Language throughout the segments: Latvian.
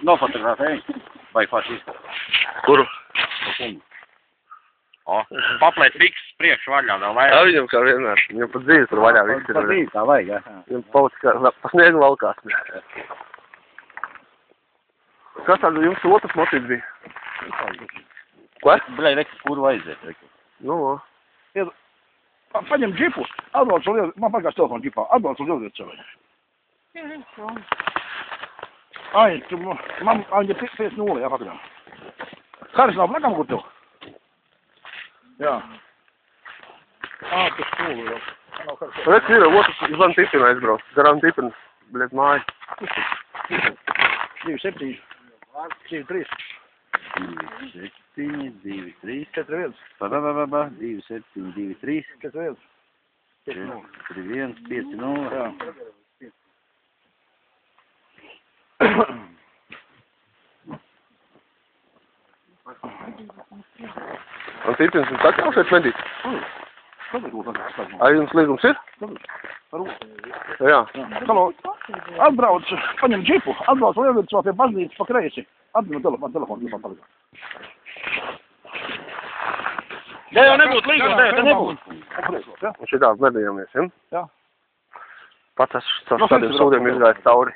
Nofotografēji vai fašisti? Kuru? O, paplēt fiks priekš vaļā, vēl vajag. Jā, viņam kā vienmēr. Viņam pat dzīvi tur vaļā viss ir. Pa dzīvi tā vajag, jā. Viņam pauts kā pa sniegu valkās. Kas tāda jums otrs motīvs bija? Ko? Bļai, rekas, kur vajadzēt, rekas. Nu, paņem džipu, atbrauc uz lielu, man pagās telefonu džipā, atbrauc uz lielu cilvēku. Ai, tu, man, viņa 5-0, jā, pagadā. Haris nav blakam, kur tev? Jā. Tas stūlu jau. redz, ir otrs zvan tipinu aizbrauc. Garām tipinu, bļet, māju. 2-7, 2-3. 2-7, 2-3. 4-1. 2-7, 2-3. 4-1. 4-1, 5-0. Jā. Un tipins jums atkal šeit medīt? Ai, jums līgums ir? Jā. Halo, atbrauc, paņem džipu, atbrauc uz lielu cilvēku pie baznīcas pa kreisi. Atbrauc telefonu džipā palikā. Ja jau nebūtu līgums, tad nebūtu. Un šitā medījāmies, ja? Jā. Pats esmu caur tādiem sūdiem izgājis tauri.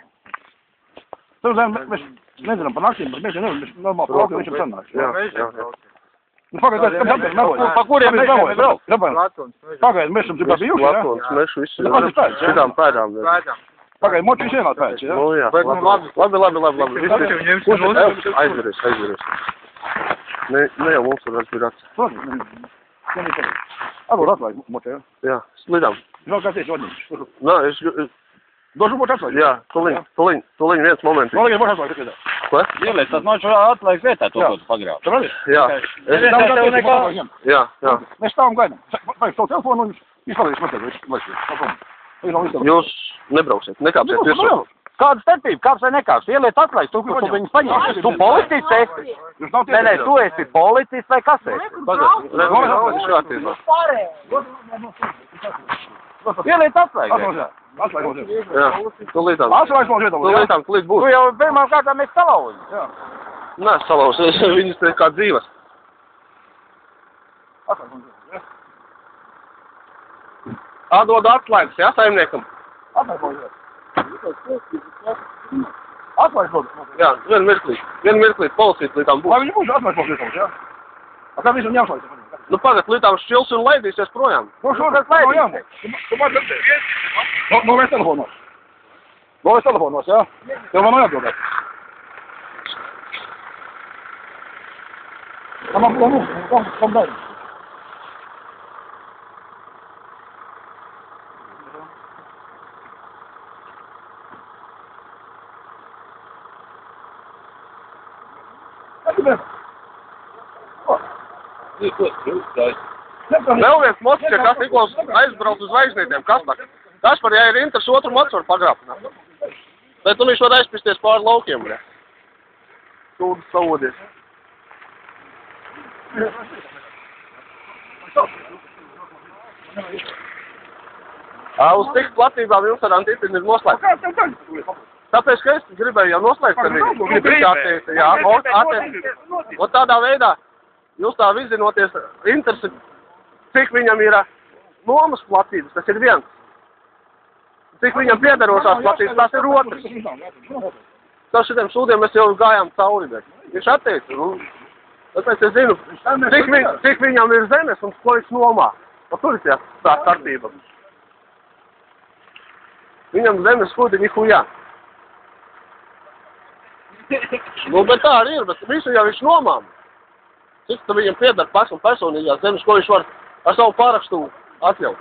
Mēs nezinām par naktīm, bet mēs jau nevaram, mēs normāli par laukiem viņam sanāks. Jā. Nu, pagaid, kāpēc melojas? Pa kuriem mēs melojas, brauc? Pagaid, mēs esam cipā bijuši, jā? Latons, mešu visu. Šitām pēdām. Pagaid, moči ienāk pēc, jā? Nu, jā. Labi. Aizveries. Ne jau mums var atvirāt. Atbūt atlaid moči, jā? Jā, slidām. Vēl kāds teici odniņš. Nā, es... Došu moči atlaid. Jā, tuliņ viens moments. Vēl moči atlaid, tikai tā. Ko? Ielēc, tas nošu atlaik vietā to, ko tu pagrāv. Tu redzi? Jā. Jā. Mēs stāvam gaidām. Vajag savu telefonu un viņš palīdz matēt. Jūs nebrauksiet, nekāpsiet virsū. Kāda starpība? Kāps vai nekāps? Ieliec atlaist, tu viņus paņem. Tu policists esi? Nē, tu esi policists vai kas esi? Ieliec atlaist. Jā, tulītām tulīt būs. Tu jau pirmām kārtām esi salauzi. Jā. Nē, salauz, viņas te kā dzīves. Atdod atslēgas, jā, saimniekam? Atlaid, Jā, vien mirklīt, policijas lītām būs. Lai viņi būs atlaid, jā? Kā visam jāslēdz? Nu, pagad, lītām šķils un laidīsies projām. Šodien laidīsies. Tu man redzēji. Novēs telefonos. Jā? Tev man jāatbildēt. Man dara. Vēl viens mocis, ja kas tikko aizbrauc uz zvaigznītiem, kas tak? Tas par, ja ir inters, otru mocis var pagrābt. Tad tu viņš var aizpisties pār laukiem, ne? Sūdas savodies. Uz tik platībām jums ar antipini ir noslēgts. Tāpēc, ka es gribēju jau noslēgt ar viņu. Jā, un tādā veidā jūs tā vizzinoties interesi, cik viņam ir nomas platības, tas ir viens. Cik viņam piederošās platības, tas ir otrs. Tā šitiem sūdiem mēs jau gājām cauri, bet viņš atteica. Tāpēc es zinu, cik viņam ir zemes un ko viņš nomā. Pa tur ir tā starpība. Viņam zemes skudi nihujā. Nu, bet tā arī ir, bet visu jau viņš nomām. Cik tam viņam piedara pašam personīgās zemes, ko viņš var ar savu pārakstu atļaut.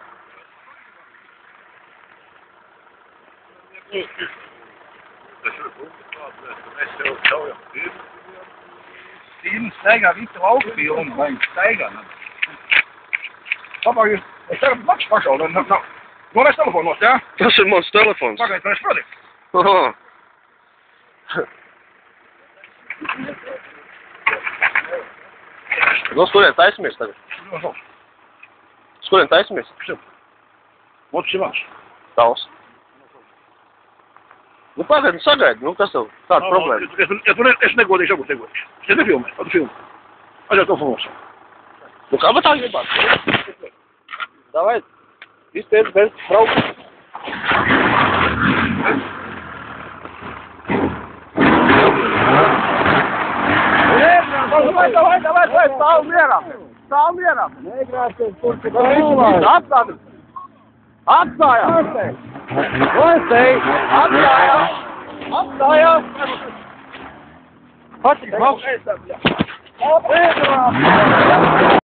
Stīna staigā visu lauku pilnu, vai viņš staigā. Papāgi, es tagad makšu pašaudu, novēs telefonos, jā? Tas ir mans telefons. Pagaid, mēs proti. Nu, skurien taisamies tagad? Skurien taisamies? Moči mač. Tavs. Nu, pagaidi, sagaidi, nu, kas tev? Kāda problēma? Es negodīšu, abus negodīšu. Es nefilmēju, tu filmu. Aizjāt to filmos. Nu, kā tā gribās? Davai, izpēc bez braukt. Davai, stāv mierā. Stāv mierā. Apstādi. Apstājās. Apstājās. Pats,